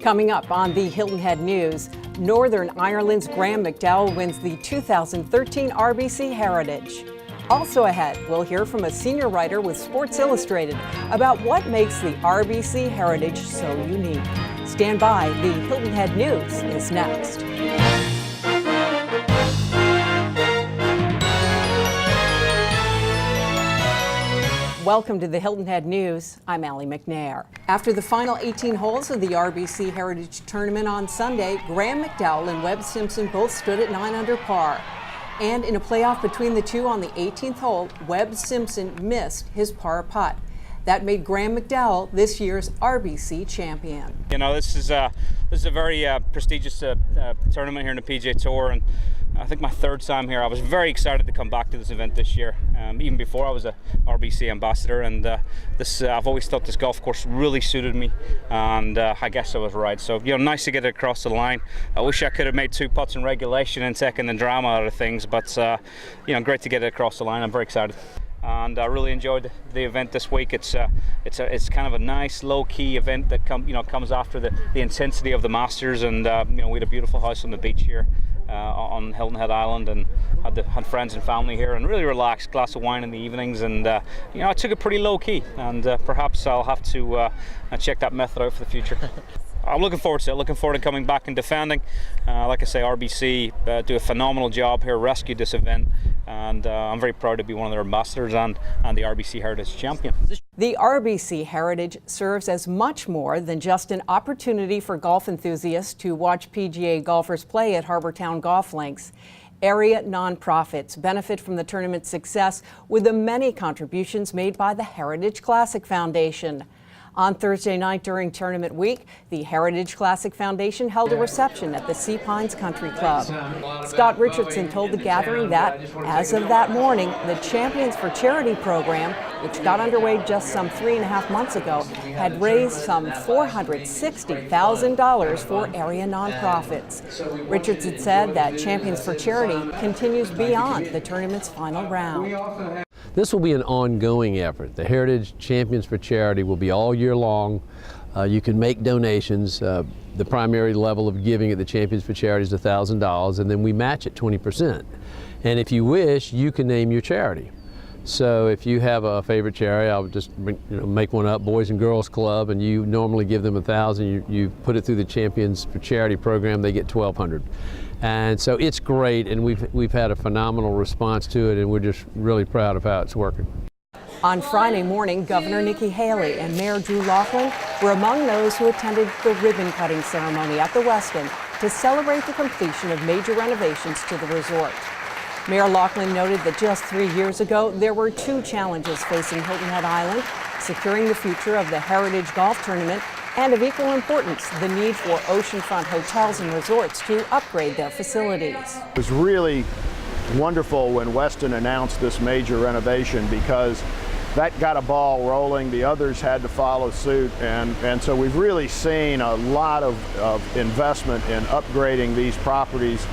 Coming up on the Hilton Head News, Northern Ireland's Graham McDowell wins the 2013 RBC Heritage. Also ahead, we'll hear from a senior writer with Sports Illustrated about what makes the RBC Heritage so unique. Stand by, the Hilton Head News is next. Welcome to the Hilton Head News. I'm Allie McNair. After the final 18 holes of the RBC Heritage Tournament on Sunday, Graham McDowell and Webb Simpson both stood at 9 under par. And in a playoff between the two on the 18th hole, Webb Simpson missed his par putt. That made Graham McDowell this year's RBC champion. You know, this is a very prestigious tournament here in the PGA Tour, and I think my third time here. I was very excited to come back to this event this year. Even before I was a RBC ambassador, and I've always thought this golf course really suited me, and I guess I was right. So, you know, nice to get it across the line. I wish I could have made 2 putts in regulation and taken the drama out of things, but you know, great to get it across the line. I'm very excited. And I really enjoyed the event this week. It's kind of a nice low-key event that comes after the intensity of the Masters, and you know, we had a beautiful house on the beach here on Hilton Head Island, and had friends and family here, and really relaxed, glass of wine in the evenings, and you know, I took it pretty low-key, and perhaps I'll have to check that method out for the future. I'm looking forward to it. Looking forward to coming back and defending. Like I say, RBC do a phenomenal job here, rescued this event, and I'm very proud to be one of their ambassadors and the RBC Heritage champion. The RBC Heritage serves as much more than just an opportunity for golf enthusiasts to watch PGA golfers play at Harbortown Golf Links. Area nonprofits benefit from the tournament's success with the many contributions made by the Heritage Classic Foundation. On Thursday night during tournament week, the Heritage Classic Foundation held a reception at the Sea Pines Country Club. Scott Richardson told the gathering that, as of that morning, the Champions for Charity program, which got underway just some 3.5 months ago, had raised some $460,000 for area nonprofits. Richardson said that Champions for Charity continues beyond the tournament's final round. This will be an ongoing effort. The Heritage Champions for Charity will be all year long. You can make donations. The primary level of giving at the Champions for Charity is $1,000, and then we match it 20%. And if you wish, you can name your charity. So if you have a favorite charity, I would just make one up, Boys and Girls Club, and you normally give them $1,000. You put it through the Champions for Charity program, they get $1,200. And so it's great, and we've had a phenomenal response to it, and we're just really proud of how it's working. On Friday morning, Governor Nikki Haley and Mayor Drew Laughlin were among those who attended the ribbon-cutting ceremony at the Westin to celebrate the completion of major renovations to the resort. Mayor Laughlin noted that just 3 years ago, there were 2 challenges facing Hilton Head Island: securing the future of the Heritage Golf Tournament, and of equal importance, the need for oceanfront hotels and resorts to upgrade their facilities. It was really wonderful when Westin announced this major renovation, because that got a ball rolling. The others had to follow suit, and so we've really seen a lot of investment in upgrading these properties,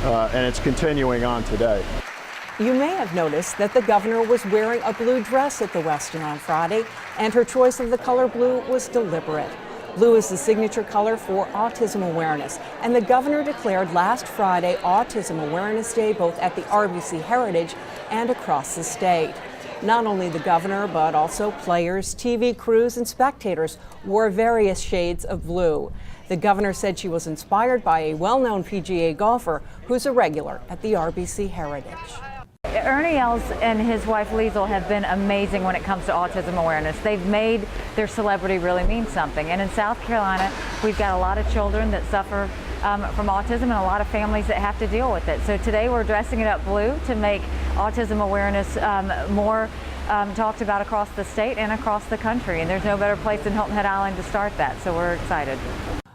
and it's continuing on today. You may have noticed that the governor was wearing a blue dress at the Westin on Friday, and her choice of the color blue was deliberate. Blue is the signature color for autism awareness, and the governor declared last Friday Autism Awareness Day both at the RBC Heritage and across the state. Not only the governor, but also players, TV crews, and spectators wore various shades of blue. The governor said she was inspired by a well-known PGA golfer who's a regular at the RBC Heritage. Ernie Els and his wife Liesl have been amazing when it comes to autism awareness. They've made their celebrity really mean something. And in South Carolina, we've got a lot of children that suffer from autism, and a lot of families that have to deal with it. So today we're dressing it up blue to make autism awareness more talked about across the state and across the country. And there's no better place than Hilton Head Island to start that, so we're excited.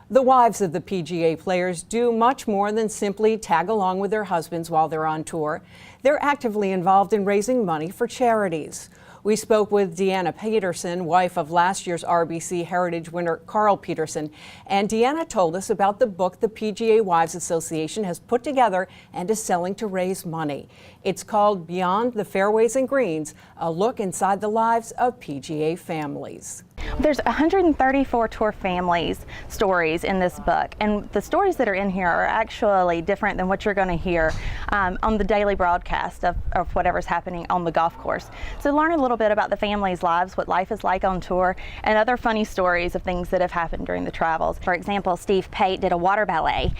The wives of the PGA players do much more than simply tag along with their husbands while they're on tour. They're actively involved in raising money for charities. We spoke with Deanna Peterson, wife of last year's RBC Heritage winner Carl Peterson, and Deanna told us about the book the PGA Wives Association has put together and is selling to raise money. It's called Beyond the Fairways and Greens, a look inside the lives of PGA families. There's 134 tour families stories in this book, and the stories that are in here are actually different than what you're going to hear on the daily broadcast of whatever's happening on the golf course. So learn a little bit about the families' lives, what life is like on tour, and other funny stories of things that have happened during the travels. For example, Steve Pate did a water ballet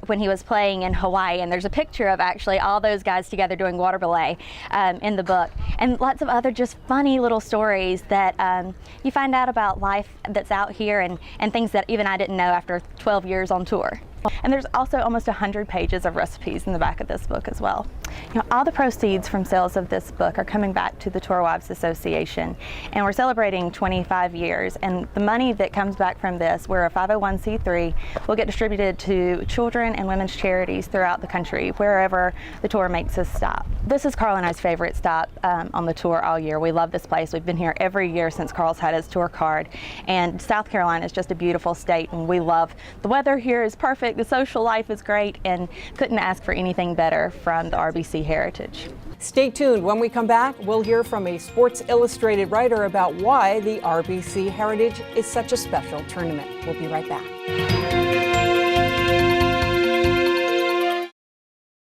when he was playing in Hawaii, and there's a picture of actually all those guys together doing water ballet in the book, and lots of other just funny little stories that you find out about life that's out here and things that even I didn't know after 12 years on tour. And there's also almost 100 pages of recipes in the back of this book as well. You know, all the proceeds from sales of this book are coming back to the Tour Wives Association, and we're celebrating 25 years, and the money that comes back from this, we're a 501c3, will get distributed to children and women's charities throughout the country, wherever the tour makes us stop. This is Carl and I's favorite stop on the tour all year. We love this place. We've been here every year since Carl's had his tour card, and South Carolina is just a beautiful state, and we love the weather here is perfect. The social life is great, and couldn't ask for anything better from the RBC Heritage. Stay tuned. When we come back, we'll hear from a Sports Illustrated writer about why the RBC Heritage is such a special tournament. We'll be right back.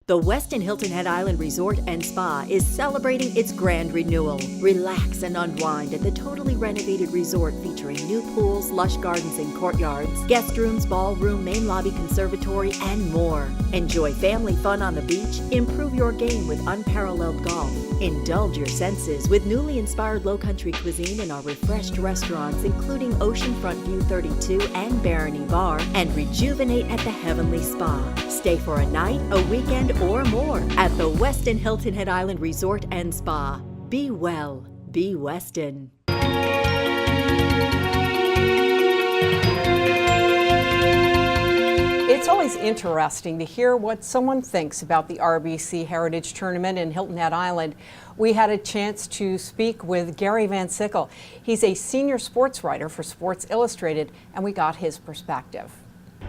The Westin Hilton Head Island Resort and Spa is celebrating its grand renewal. Relax and unwind at the totally renovated resort featuring new pools, lush gardens and courtyards, guest rooms, ballroom, main lobby, conservatory, and more. Enjoy family fun on the beach, improve your game with unparalleled golf, indulge your senses with newly inspired low-country cuisine in our refreshed restaurants including Oceanfront View 32 and Barony Bar, and rejuvenate at the Heavenly Spa. Stay for a night, a weekend, or more at the Westin Hilton Head Island Resort and Spa. Be well, be Westin. It's always interesting to hear what someone thinks about the RBC Heritage Tournament in Hilton Head Island. We had a chance to speak with Gary Van Sickle. He's a senior sports writer for Sports Illustrated, and we got his perspective.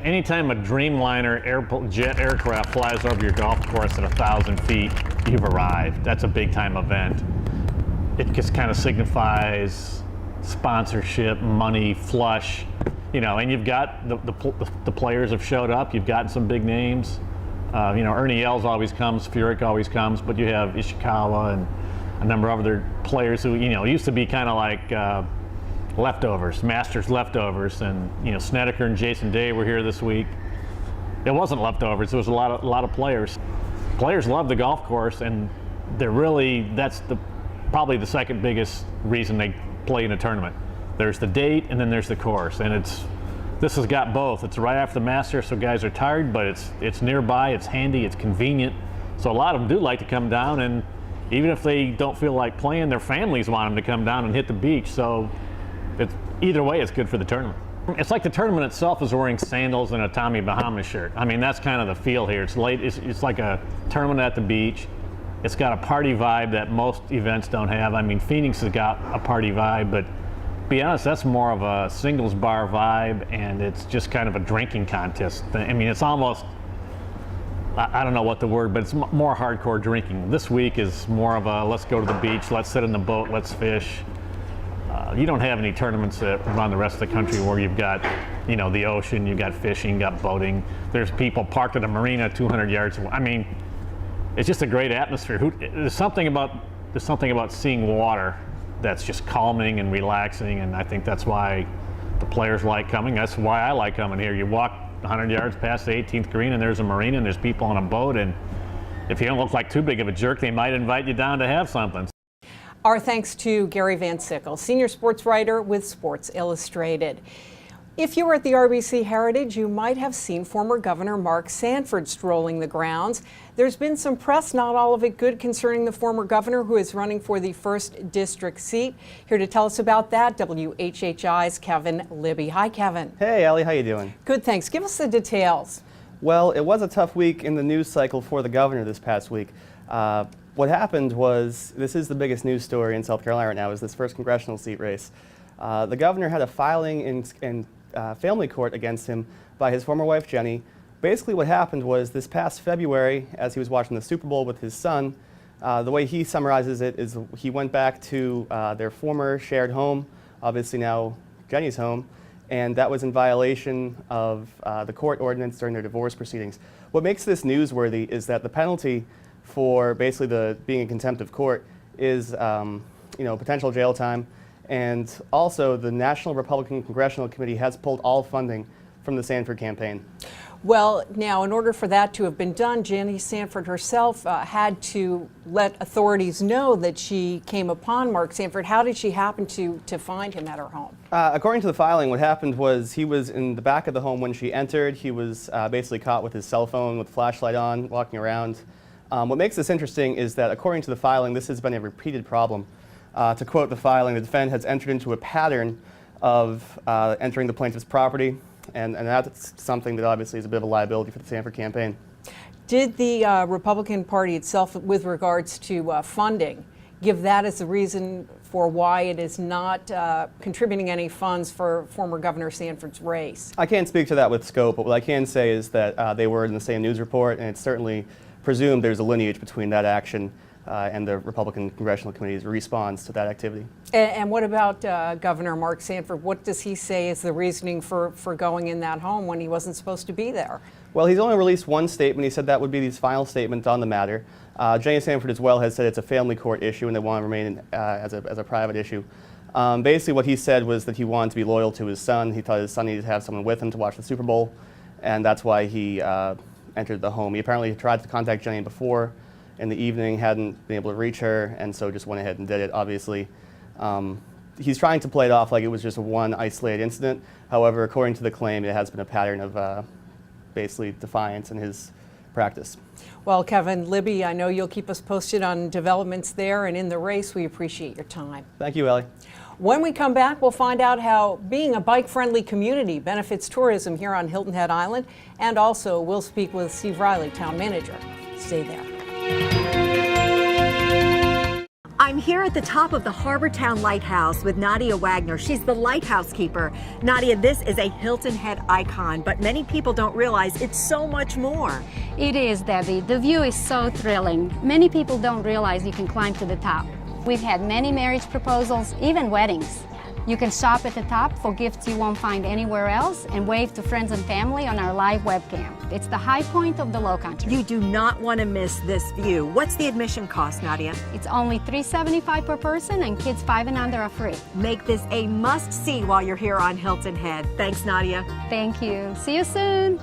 Anytime a Dreamliner jet aircraft flies over your golf course at 1,000 feet, you've arrived. That's a big time event. It just kind of signifies sponsorship, money, flush, you know, and you've got the players have showed up. You've gotten some big names. You know, Ernie Els always comes, Furyk always comes, but you have Ishikawa and a number of other players who, you know, used to be kind of like leftovers, Masters leftovers, and you know, Snedeker and Jason Day were here this week. It wasn't leftovers. There was a lot of players. Players love the golf course, and that's probably the second biggest reason they play in a tournament. There's the date, and then there's the course, and this has got both. It's right after the Masters, so guys are tired, but it's nearby, it's handy, it's convenient. So a lot of them do like to come down, and even if they don't feel like playing, their families want them to come down and hit the beach. So either way, it's good for the tournament. It's like the tournament itself is wearing sandals and a Tommy Bahama shirt. I mean, that's kind of the feel here. It's late. It's like a tournament at the beach. It's got a party vibe that most events don't have. I mean, Phoenix has got a party vibe, but to be honest, that's more of a singles bar vibe, and it's just kind of a drinking contest. I mean, it's almost, I don't know what the word, but it's more hardcore drinking. This week is more of a let's go to the beach, let's sit in the boat, let's fish. You don't have any tournaments around the rest of the country where you've got, you know, the ocean, you've got fishing, you've got boating. There's people parked at a marina 200 yards away. I mean, it's just a great atmosphere. There's something about seeing water that's just calming and relaxing, and I think that's why the players like coming. That's why I like coming here. You walk 100 yards past the 18th green, and there's a marina, and there's people on a boat, and if you don't look like too big of a jerk, they might invite you down to have something. Our thanks to Gary Van Sickle, senior sports writer with Sports Illustrated. If you were at the RBC Heritage, you might have seen former Governor Mark Sanford strolling the grounds. There's been some press, not all of it good, concerning the former governor who is running for the 1st District seat. Here to tell us about that, WHHI's Kevin Libby. Hi, Kevin. Hey, Allie, how you doing? Good, thanks. Give us the details. Well, it was a tough week in the news cycle for the governor this past week. what happened was, this is the biggest news story in South Carolina right now, is this first congressional seat race. The governor had a filing in family court against him by his former wife, Jenny. Basically what happened was this past February, as he was watching the Super Bowl with his son, the way he summarizes it is he went back to their former shared home, obviously now Jenny's home, and that was in violation of the court ordinance during their divorce proceedings. What makes this newsworthy is that the penalty for basically being in contempt of court is potential jail time, and also the National Republican Congressional Committee has pulled all funding from the Sanford campaign. Well, now, in order for that to have been done, Jenny Sanford herself had to let authorities know that she came upon Mark Sanford. How did she happen to find him at her home? According to the filing, what happened was he was in the back of the home when she entered. He was basically caught with his cell phone with the flashlight on, walking around. What makes this interesting is that, according to the filing, this has been a repeated problem. To quote the filing, the defendant has entered into a pattern of entering the plaintiff's property, and that's something that obviously is a bit of a liability for the Sanford campaign. Did the Republican Party itself, with regards to funding, give that as the reason for why it is not contributing any funds for former Governor Sanford's race? I can't speak to that with scope, but what I can say is that they were in the same news report, and it's certainly presumed there's a lineage between that action and the Republican Congressional Committee's response to that activity. And what about Governor Mark Sanford? What does he say is the reasoning for going in that home when he wasn't supposed to be there? Well, he's only released one statement. He said that would be his final statement on the matter. Jenny Sanford as well has said it's a family court issue and they want to remain as a private issue. Basically what he said was that he wanted to be loyal to his son. He thought his son needed to have someone with him to watch the Super Bowl, and that's why he entered the home. He apparently tried to contact Jenny before in the evening, hadn't been able to reach her, and so just went ahead and did it, obviously. He's trying to play it off like it was just one isolated incident. However, according to the claim, it has been a pattern of basically defiance in his practice. Well, Kevin, Libby, I know you'll keep us posted on developments there and in the race. We appreciate your time. Thank you, Ellie. When we come back, we'll find out how being a bike-friendly community benefits tourism here on Hilton Head Island, and also we'll speak with Steve Riley, town manager. Stay there. I'm here at the top of the Harbortown Lighthouse with Nadia Wagner. She's the lighthouse keeper. Nadia, this is a Hilton Head icon, but many people don't realize it's so much more. It is, Debbie. The view is so thrilling. Many people don't realize you can climb to the top. We've had many marriage proposals, even weddings. You can shop at the top for gifts you won't find anywhere else and wave to friends and family on our live webcam. It's the high point of the Low Country. You do not want to miss this view. What's the admission cost, Nadia? It's only $3.75 per person, and kids 5 and under are free. Make this a must-see while you're here on Hilton Head. Thanks, Nadia. Thank you. See you soon.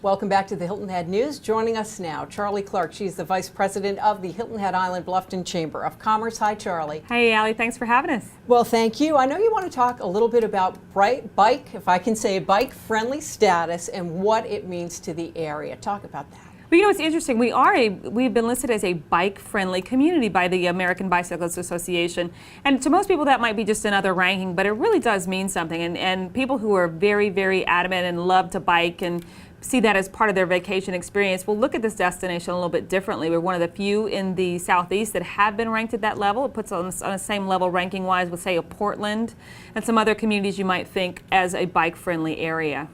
Welcome back to the Hilton Head News. Joining us now, Charlie Clark. She's the Vice President of the Hilton Head Island Bluffton Chamber of Commerce. Hi, Charlie. Hey, Allie. Thanks for having us. Well, thank you. I know you want to talk a little bit about bike, if I can say, bike-friendly status and what it means to the area. Talk about that. Well, you know, it's interesting. We've been listed as a bike-friendly community by the American Bicyclists Association. And to most people, that might be just another ranking, but it really does mean something. And people who are very, very adamant and love to bike and see that as part of their vacation experience will look at this destination a little bit differently. We're one of the few in the Southeast that have been ranked at that level. It puts us on the same level ranking-wise with, say, a Portland and some other communities you might think as a bike-friendly area.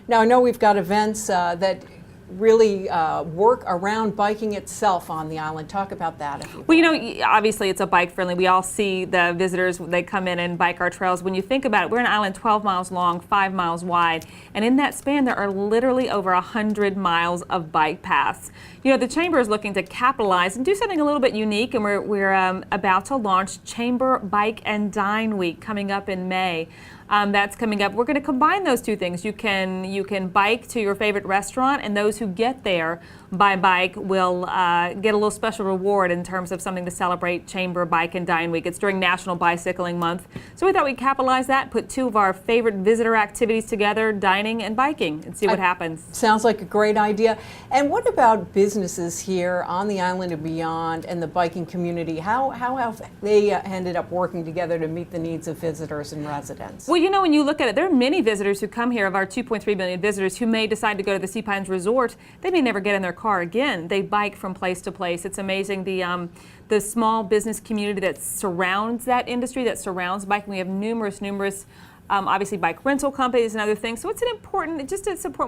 Now, I know we've got events that really work around biking itself on the island. Talk about that, if you will. Well, you know, obviously it's a bike-friendly. We all see the visitors, they come in and bike our trails. When you think about it, we're an island 12 miles long, 5 miles wide, and in that span there are literally over 100 miles of bike paths. You know, the Chamber is looking to capitalize and do something a little bit unique, and we're about to launch Chamber Bike and Dine Week coming up in May. That's coming up. We're going to combine those two things. You can bike to your favorite restaurant, and those who get there by bike will get a little special reward in terms of something to celebrate Chamber Bike and Dine Week. It's during National Bicycling Month, so we thought we'd capitalize that, put two of our favorite visitor activities together, dining and biking, and see what happens. Sounds like a great idea. And what about business businesses here on the island and beyond and the biking community, how have they ended up working together to meet the needs of visitors and residents? Well, you know, when you look at it, there are many visitors who come here, of our 2.3 million visitors, who may decide to go to the Sea Pines Resort. They may never get in their car again. They bike from place to place. It's amazing the small business community that surrounds that industry, that surrounds biking. We have numerous obviously bike rental companies and other things. So it's an important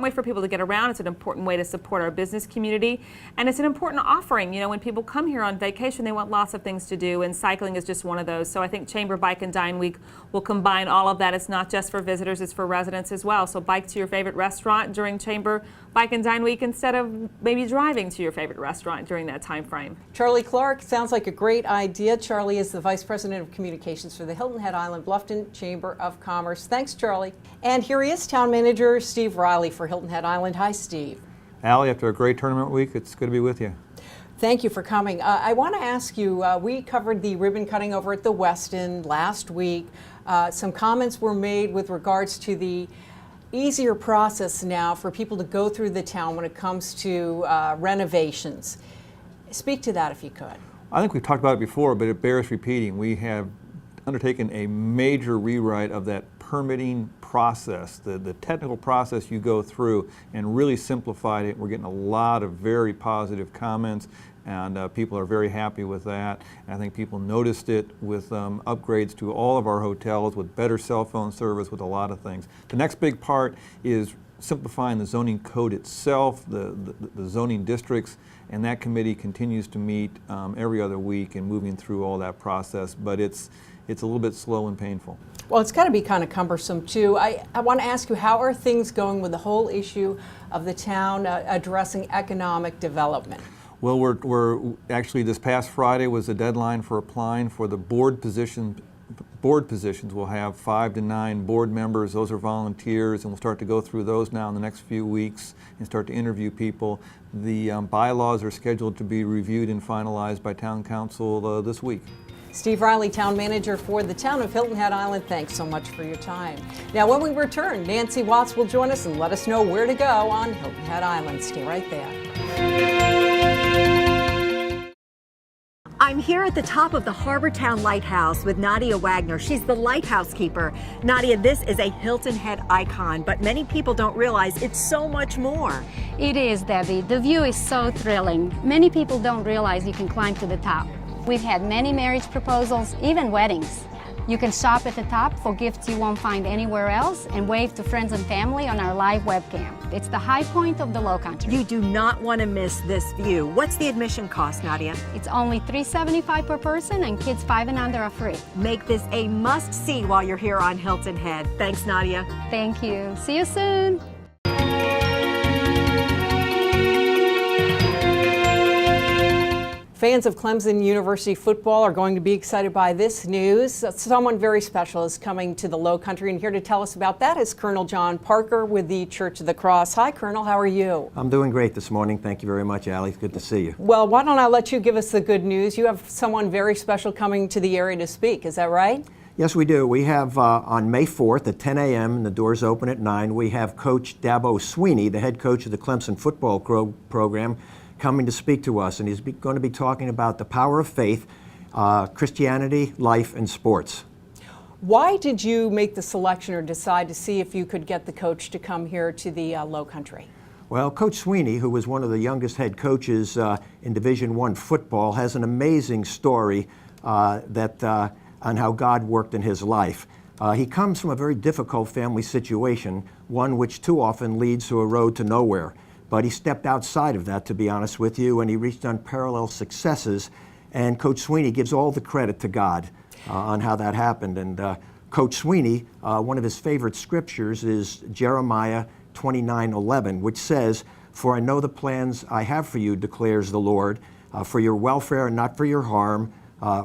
way for people to get around. It's an important way to support our business community. And it's an important offering. You know, when people come here on vacation, they want lots of things to do, and cycling is just one of those. So I think Chamber Bike and Dine Week will combine all of that. It's not just for visitors, it's for residents as well. So bike to your favorite restaurant during Chamber Bike and Dine Week instead of maybe driving to your favorite restaurant during that time frame. Charlie Clark, sounds like a great idea. Charlie is the Vice President of Communications for the Hilton Head Island Bluffton Chamber of Commerce. Thanks, Charlie. And here he is, Town Manager Steve Riley for Hilton Head Island. Hi, Steve. Allie, after a great tournament week, it's good to be with you. Thank you for coming. I want to ask you, we covered the ribbon cutting over at the Westin last week. Some comments were made with regards to the easier process now for people to go through the town when it comes to renovations. Speak to that if you could. I think we've talked about it before, but it bears repeating. We have undertaken a major rewrite of that permitting process, the technical process you go through, and really simplified it. We're getting a lot of very positive comments, and people are very happy with that. And I think people noticed it with upgrades to all of our hotels, with better cell phone service, with a lot of things. The next big part is simplifying the zoning code itself, the zoning districts, and that committee continues to meet every other week and moving through all that process, but it's a little bit slow and painful. Well, it's got to be kind of cumbersome too. I want to ask you, how are things going with the whole issue of the town addressing economic development? Well, we're actually, this past Friday was the deadline for applying for the board positions. We'll have 5 to 9 board members. Those are volunteers, and we'll start to go through those now in the next few weeks and start to interview people. The bylaws are scheduled to be reviewed and finalized by Town Council this week. Steve Riley, Town Manager for the town of Hilton Head Island, thanks so much for your time. Now, when we return, Nancy Watts will join us and let us know where to go on Hilton Head Island. Stay right there. I'm here at the top of the Harbortown Lighthouse with Nadia Wagner. She's the lighthouse keeper. Nadia, this is a Hilton Head icon, but many people don't realize it's so much more. It is, Debbie. The view is so thrilling. Many people don't realize you can climb to the top. We've had many marriage proposals, even weddings. You can shop at the top for gifts you won't find anywhere else and wave to friends and family on our live webcam. It's the high point of the Low Country. You do not want to miss this view. What's the admission cost, Nadia? It's only $3.75 per person, and kids 5 and under are free. Make this a must-see while you're here on Hilton Head. Thanks, Nadia. Thank you. See you soon. Fans of Clemson University football are going to be excited by this news. Someone very special is coming to the Low Country, and here to tell us about that is Colonel John Parker with the Church of the Cross. Hi, Colonel. How are you? I'm doing great this morning. Thank you very much, Allie. It's good to see you. Well, why don't I let you give us the good news? You have someone very special coming to the area to speak. Is that right? Yes, we do. We have on May 4th at 10 a.m., and the doors open at 9, we have Coach Dabo Sweeney, the head coach of the Clemson football program, coming to speak to us, and he's going to be talking about the power of faith, Christianity, life, and sports. Why did you make the selection or decide to see if you could get the coach to come here to the Low Country? Well, Coach Sweeney, who was one of the youngest head coaches in Division I football, has an amazing story on how God worked in his life. He comes from a very difficult family situation, one which too often leads to a road to nowhere. But he stepped outside of that, to be honest with you, and he reached unparalleled successes. And Coach Sweeney gives all the credit to God on how that happened. And Coach Sweeney, one of his favorite scriptures is Jeremiah 29:11, which says, "For I know the plans I have for you, declares the Lord, for your welfare and not for your harm,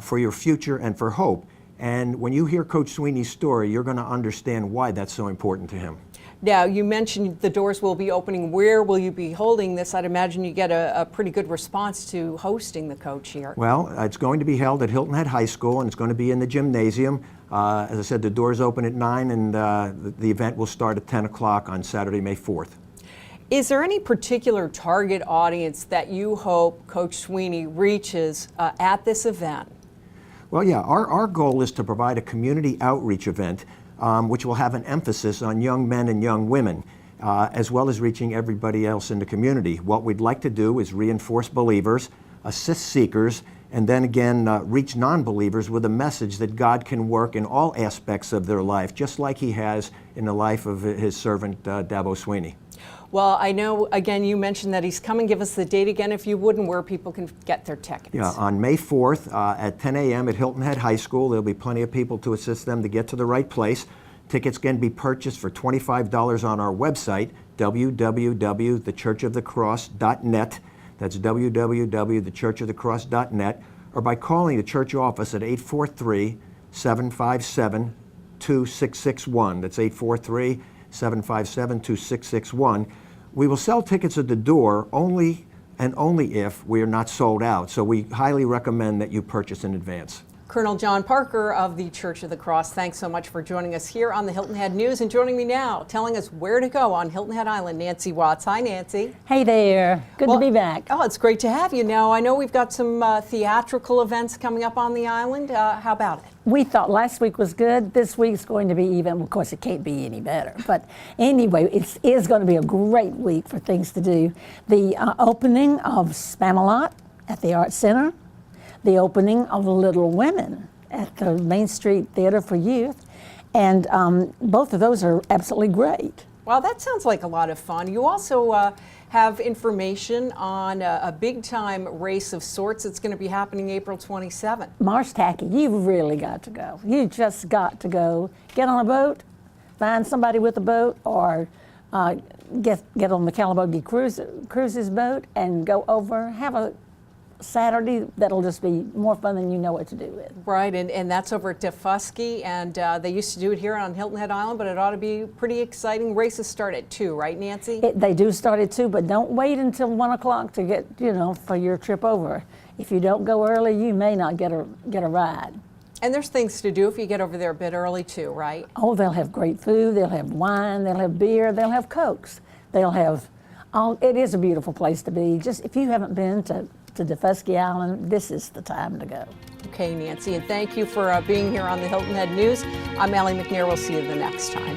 for your future and for hope." And when you hear Coach Sweeney's story, you're going to understand why that's so important to him. Now, you mentioned the doors will be opening. Where will you be holding this? I'd imagine you get a pretty good response to hosting the coach here. Well, it's going to be held at Hilton Head High School, and it's going to be in the gymnasium. As I said, the doors open at 9, and the event will start at 10 o'clock on Saturday, May 4th. Is there any particular target audience that you hope Coach Sweeney reaches at this event? Well, yeah, our goal is to provide a community outreach event which will have an emphasis on young men and young women, as well as reaching everybody else in the community. What we'd like to do is reinforce believers, assist seekers, and then again reach non-believers with a message that God can work in all aspects of their life, just like He has in the life of His servant Dabo Sweeney. Well, I know, again, you mentioned that he's coming. Give us the date again, if you would, and where people can get their tickets. Yeah, on May 4th at 10 a.m. at Hilton Head High School. There'll be plenty of people to assist them to get to the right place. Tickets can be purchased for $25 on our website, www.thechurchofthecross.net. That's www.thechurchofthecross.net, or by calling the church office at 843-757-2661. That's 843-757-2661. We will sell tickets at the door only and only if we are not sold out. So we highly recommend that you purchase in advance. Colonel John Parker of the Church of the Cross, thanks so much for joining us here on the Hilton Head News, and joining me now, telling us where to go on Hilton Head Island, Nancy Watts. Hi, Nancy. Hey there. Good to be back. Oh, it's great to have you. Now, I know we've got some theatrical events coming up on the island. How about it? We thought last week was good. This week's going to be even. Of course, it can't be any better. But anyway, it is going to be a great week for things to do. The opening of Spamalot at the Arts Center, the opening of Little Women at the Main Street Theater for Youth, and both of those are absolutely great. Well, that sounds like a lot of fun. You also have information on a big-time race of sorts that's going to be happening April 27th. Marsh Tacky, you've really got to go. You just got to go. Get on a boat, find somebody with a boat, or get on the Calabogie Cruises boat and go over, have a Saturday that'll just be more fun than you know what to do with. Right, and that's over at Defusky, and they used to do it here on Hilton Head Island, but it ought to be pretty exciting. Races start at 2, right, Nancy? They do start at 2, but don't wait until 1 o'clock to get, for your trip over. If you don't go early, you may not get a ride. And there's things to do if you get over there a bit early too, right? Oh, they'll have great food, they'll have wine, they'll have beer, they'll have Cokes. They'll have, it is a beautiful place to be. Just if you haven't been to Defusky Island, this is the time to go. Okay, Nancy, and thank you for being here on the Hilton Head News. I'm Allie McNair. We'll see you the next time.